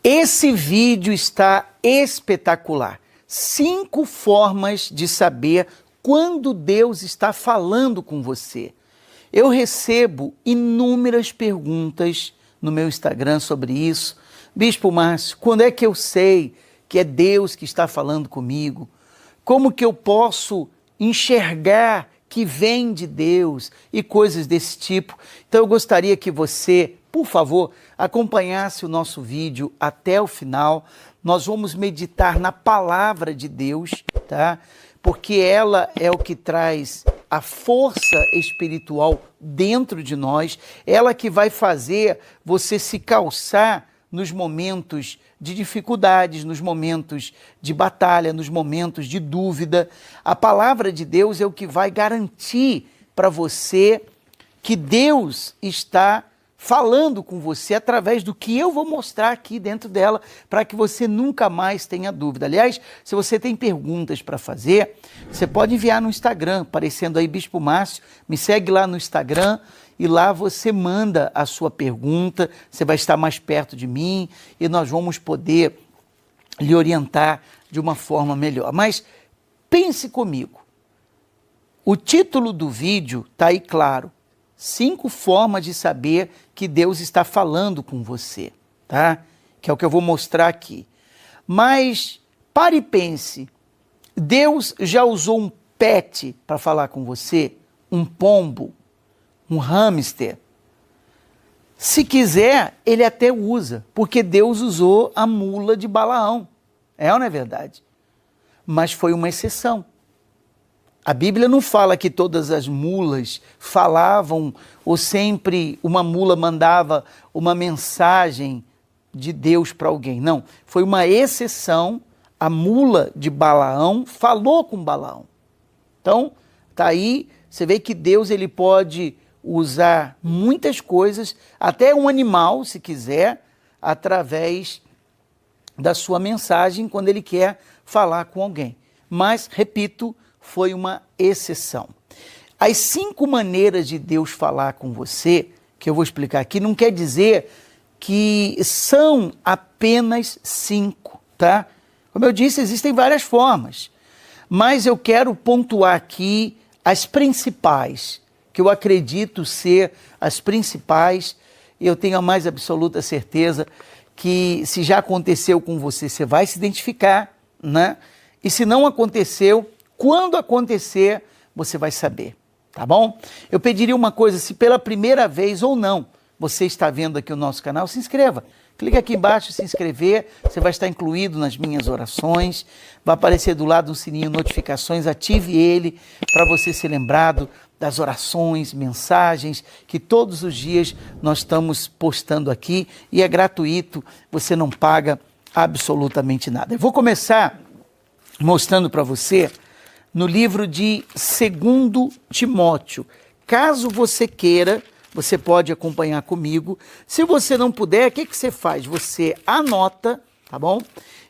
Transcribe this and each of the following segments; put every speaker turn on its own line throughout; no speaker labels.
Esse vídeo está espetacular. 5 formas de saber quando Deus está falando com você. Eu recebo inúmeras perguntas no meu Instagram sobre isso. Bispo Márcio, quando é que eu sei que é Deus que está falando comigo? Como que eu posso enxergar que vem de Deus e coisas desse tipo? Então eu gostaria que você, por favor, acompanhasse o nosso vídeo até o final. Nós vamos meditar na palavra de Deus, tá? Porque ela é o que traz a força espiritual dentro de nós, ela que vai fazer você se calçar nos momentos de dificuldades, nos momentos de batalha, nos momentos de dúvida. A palavra de Deus é o que vai garantir para você que Deus está falando com você através do que eu vou mostrar aqui dentro dela, para que você nunca mais tenha dúvida. Aliás, se você tem perguntas para fazer, você pode enviar no Instagram, aparecendo aí Bispo Márcio, me segue lá no Instagram e lá você manda a sua pergunta, você vai estar mais perto de mim e nós vamos poder lhe orientar de uma forma melhor. Mas pense comigo, o título do vídeo está aí claro. 5 formas de saber que Deus está falando com você, tá? Que é o que eu vou mostrar aqui. Mas pare e pense, Deus já usou um pet para falar com você? Um pombo? Um hamster? Se quiser, ele até usa, porque Deus usou a mula de Balaão. É ou não é verdade? Mas foi uma exceção. A Bíblia não fala que todas as mulas falavam ou sempre uma mula mandava uma mensagem de Deus para alguém. Não, foi uma exceção. A mula de Balaão falou com Balaão. Então, tá aí, você vê que Deus ele pode usar muitas coisas, até um animal, se quiser, através da sua mensagem quando ele quer falar com alguém. Mas, repito, foi uma exceção. As 5 maneiras de Deus falar com você, que eu vou explicar aqui, não quer dizer que são apenas 5, tá? Como eu disse, existem várias formas, mas eu quero pontuar aqui as principais, que eu acredito ser as principais, e eu tenho a mais absoluta certeza que se já aconteceu com você, você vai se identificar, né? E se não aconteceu, quando acontecer, você vai saber, tá bom? Eu pediria uma coisa, se pela primeira vez ou não você está vendo aqui o nosso canal, se inscreva. Clique aqui embaixo, se inscrever, você vai estar incluído nas minhas orações, vai aparecer do lado um sininho notificações, ative ele para você ser lembrado das orações, mensagens, que todos os dias nós estamos postando aqui e é gratuito, você não paga absolutamente nada. Eu vou começar mostrando para você no livro de 2 Timóteo. Caso você queira, você pode acompanhar comigo. Se você não puder, o que você faz? Você anota, tá bom?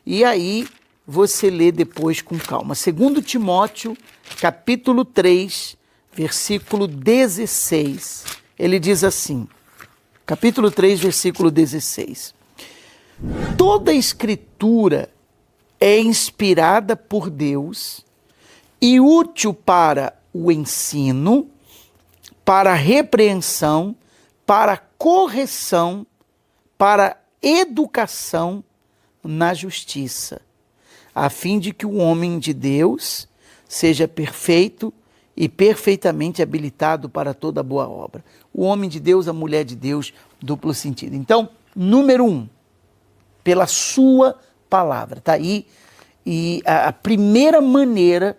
E aí você lê depois com calma. 2 Timóteo, capítulo 3, versículo 16. Ele diz assim, capítulo 3, versículo 16. Toda escritura é inspirada por Deus e útil para o ensino, para a repreensão, para a correção, para a educação na justiça, a fim de que o homem de Deus seja perfeito e perfeitamente habilitado para toda boa obra. O homem de Deus, a mulher de Deus, duplo sentido. Então, número 1, pela sua palavra, tá aí. E a primeira maneira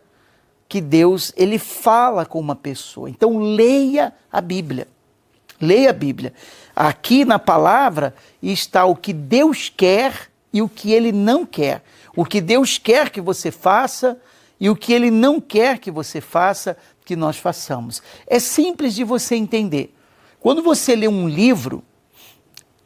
que Deus, ele fala com uma pessoa. Então, leia a Bíblia. Leia a Bíblia. Aqui na palavra está o que Deus quer e o que ele não quer. O que Deus quer que você faça e o que ele não quer que você faça, que nós façamos. É simples de você entender. Quando você lê um livro,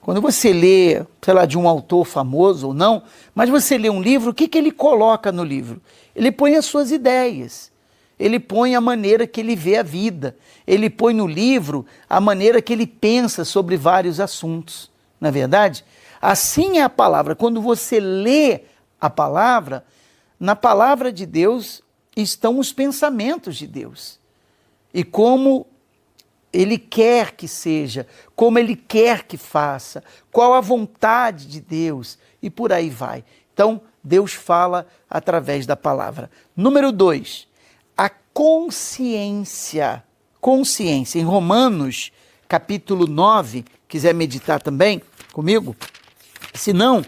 quando você lê, sei lá, de um autor famoso ou não, mas você lê um livro, o que ele coloca no livro? Ele põe as suas ideias, ele põe a maneira que ele vê a vida, ele põe no livro a maneira que ele pensa sobre vários assuntos, não é verdade? Assim é a palavra. Quando você lê a palavra, na palavra de Deus estão os pensamentos de Deus. E como Ele quer que seja, como Ele quer que faça, qual a vontade de Deus, e por aí vai. Então, Deus fala através da palavra. Número 2, a consciência. Consciência. Em Romanos, capítulo 9, quiser meditar também comigo? Se não,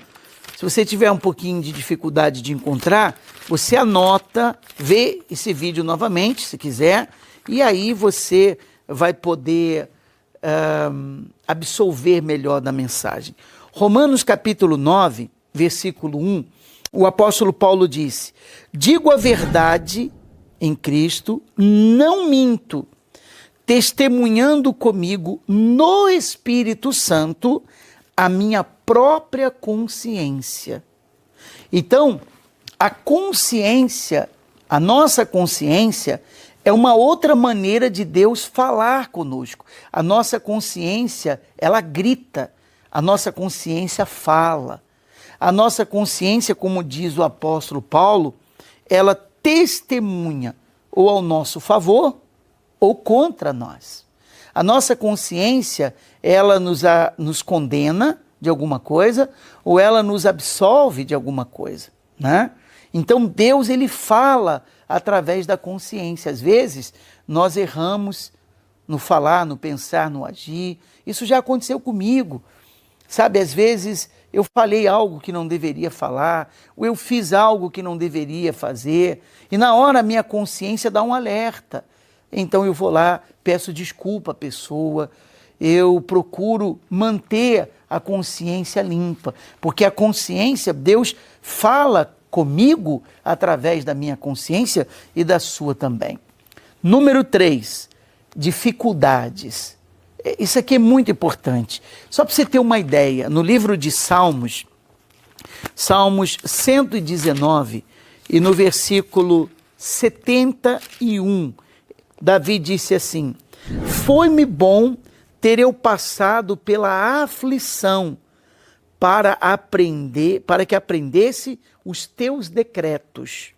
se você tiver um pouquinho de dificuldade de encontrar, você anota, vê esse vídeo novamente, se quiser, e aí você vai poder absorver melhor da mensagem. Romanos capítulo 9, versículo 1, o apóstolo Paulo disse: digo a verdade em Cristo, não minto, testemunhando comigo no Espírito Santo a minha própria consciência. Então, a consciência, a nossa consciência, é uma outra maneira de Deus falar conosco. A nossa consciência, ela grita, a nossa consciência fala. A nossa consciência, como diz o apóstolo Paulo, ela testemunha ou ao nosso favor ou contra nós. A nossa consciência, ela nos condena de alguma coisa ou ela nos absolve de alguma coisa, né? Então Deus, ele fala através da consciência. Às vezes nós erramos no falar, no pensar, no agir. Isso já aconteceu comigo. Sabe, às vezes eu falei algo que não deveria falar, ou eu fiz algo que não deveria fazer, e na hora a minha consciência dá um alerta. Então eu vou lá, peço desculpa à pessoa, eu procuro manter a consciência limpa, porque a consciência, Deus fala comigo através da minha consciência e da sua também. Número 3, dificuldades. Isso aqui é muito importante. Só para você ter uma ideia, no livro de Salmos, Salmos 119, e no versículo 71, Davi disse assim: foi-me bom ter eu passado pela aflição para que aprendesse os teus decretos.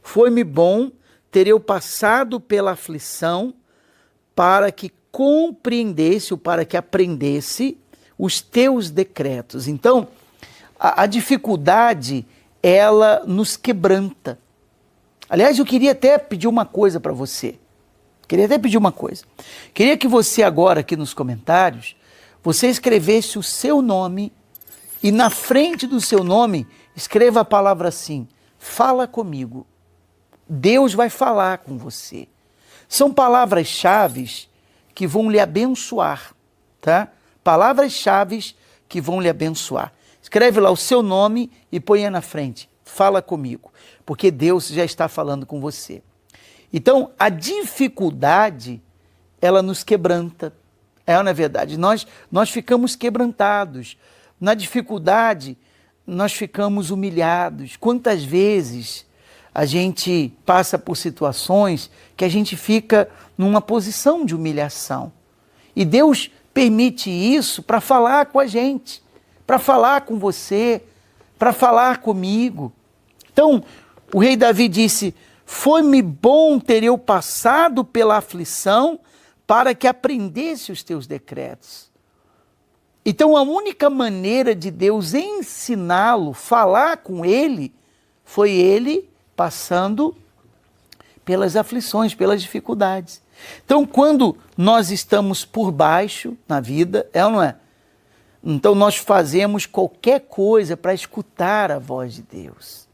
Foi-me bom ter eu passado pela aflição para que compreendesse ou para que aprendesse os teus decretos. Então, a dificuldade, ela nos quebranta. Aliás, eu queria até pedir uma coisa para você. Queria que você agora, aqui nos comentários, você escrevesse o seu nome e na frente do seu nome, escreva a palavra assim: fala comigo. Deus vai falar com você. São palavras-chave que vão lhe abençoar, tá? Palavras-chave que vão lhe abençoar. Escreve lá o seu nome e põe na frente: fala comigo, porque Deus já está falando com você. Então, a dificuldade, ela nos quebranta. Não é verdade? Nós ficamos quebrantados. Na dificuldade, nós ficamos humilhados. Quantas vezes a gente passa por situações que a gente fica numa posição de humilhação. E Deus permite isso para falar com a gente, para falar com você, para falar comigo. Então, o rei Davi disse: foi-me bom ter eu passado pela aflição para que aprendesse os teus decretos. Então, a única maneira de Deus ensiná-lo, falar com ele, foi ele passando pelas aflições, pelas dificuldades. Então, quando nós estamos por baixo na vida, é ou não é? Então, nós fazemos qualquer coisa para escutar a voz de Deus.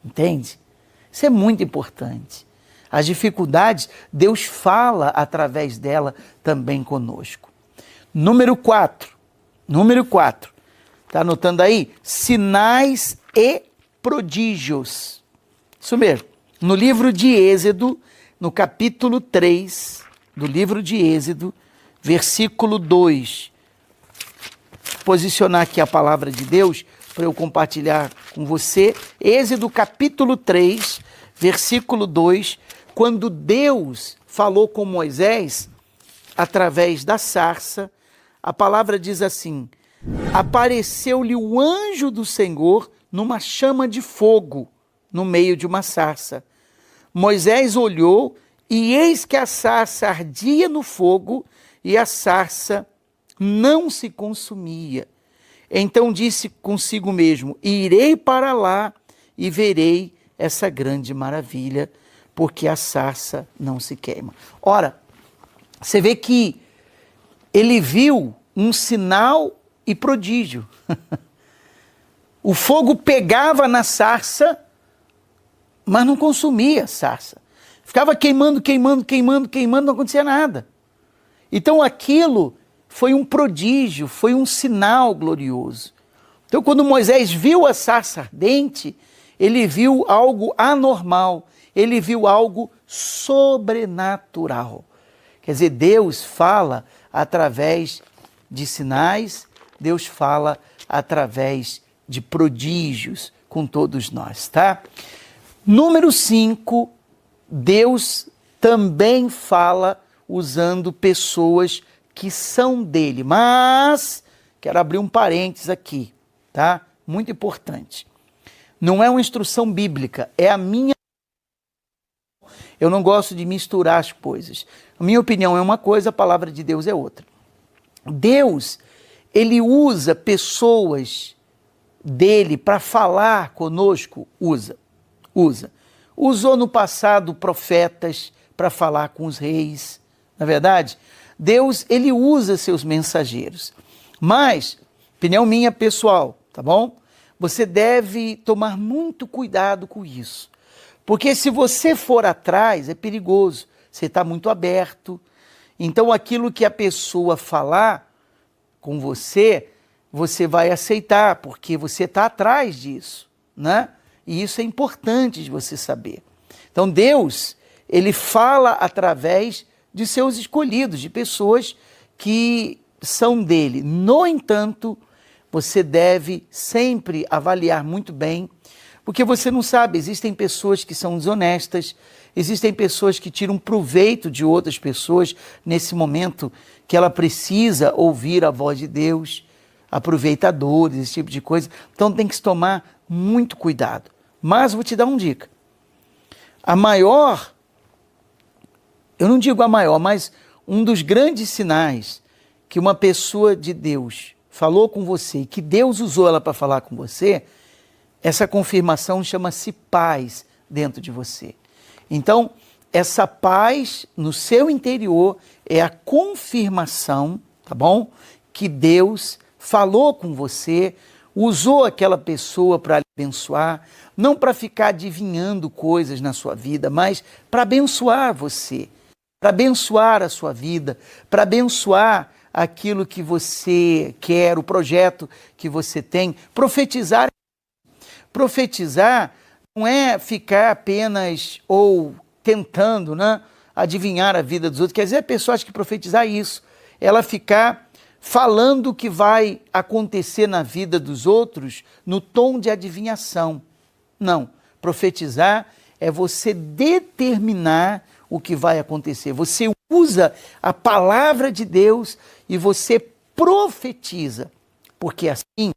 Entende? Isso é muito importante. As dificuldades, Deus fala através dela também conosco. Número 4. Está anotando aí? Sinais e prodígios. Isso mesmo. No livro de Êxodo, no capítulo 3 do livro de Êxodo, versículo 2. Posicionar aqui a palavra de Deus para eu compartilhar com você. Êxodo capítulo 3, versículo 2, quando Deus falou com Moisés através da sarça, a palavra diz assim: apareceu-lhe o anjo do Senhor numa chama de fogo, no meio de uma sarça. Moisés olhou, e eis que a sarça ardia no fogo, e a sarça não se consumia. Então disse consigo mesmo: irei para lá e verei essa grande maravilha, porque a sarça não se queima. Ora, você vê que ele viu um sinal e prodígio. O fogo pegava na sarça, mas não consumia a sarça. Ficava queimando, não acontecia nada. Então aquilo foi um prodígio, foi um sinal glorioso. Então quando Moisés viu a sarça ardente, ele viu algo anormal, ele viu algo sobrenatural. Quer dizer, Deus fala através de sinais, Deus fala através de prodígios com todos nós, tá? Número 5, Deus também fala usando pessoas que são dele. Mas, quero abrir um parênteses aqui, tá? Muito importante. Não é uma instrução bíblica, é a minha. Eu não gosto de misturar as coisas. A minha opinião é uma coisa, a palavra de Deus é outra. Deus, ele usa pessoas dele para falar conosco, usa. Usou no passado profetas para falar com os reis, na verdade. Deus, ele usa seus mensageiros. Mas, opinião minha pessoal, tá bom? Você deve tomar muito cuidado com isso. Porque se você for atrás, é perigoso. Você está muito aberto. Então, aquilo que a pessoa falar com você, você vai aceitar, porque você está atrás disso, né? E isso é importante de você saber. Então, Deus, ele fala através de seus escolhidos, de pessoas que são dele. No entanto, você deve sempre avaliar muito bem, porque você não sabe, existem pessoas que são desonestas, existem pessoas que tiram proveito de outras pessoas nesse momento que ela precisa ouvir a voz de Deus, aproveitadores, esse tipo de coisa. Então tem que se tomar muito cuidado. Mas vou te dar uma dica. A maior, eu não digo a maior, mas um dos grandes sinais que uma pessoa de Deus falou com você e que Deus usou ela para falar com você, essa confirmação chama-se paz dentro de você. Então, essa paz no seu interior é a confirmação, tá bom? Que Deus falou com você, usou aquela pessoa para lhe abençoar, não para ficar adivinhando coisas na sua vida, mas para abençoar você, para abençoar a sua vida, para abençoar aquilo que você quer, o projeto que você tem. Profetizar não é ficar apenas ou tentando, né, adivinhar a vida dos outros. Quer dizer, a pessoa acha que profetizar é isso, ela ficar falando o que vai acontecer na vida dos outros no tom de adivinhação. Não, profetizar é você determinar o que vai acontecer. Você usa a palavra de Deus e você profetiza, porque assim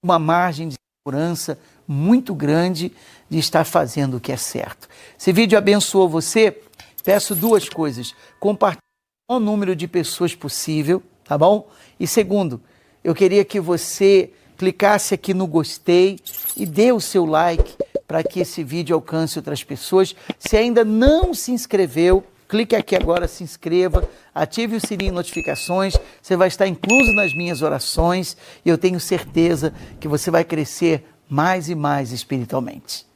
uma margem de segurança muito grande de estar fazendo o que é certo. Esse vídeo abençoou você? Peço duas coisas. Compartilhe com o número de pessoas possível, tá bom? E segundo, eu queria que você clicasse aqui no gostei e dê o seu like para que esse vídeo alcance outras pessoas. Se ainda não se inscreveu, clique aqui agora, se inscreva, ative o sininho de notificações, você vai estar incluso nas minhas orações e eu tenho certeza que você vai crescer mais e mais espiritualmente.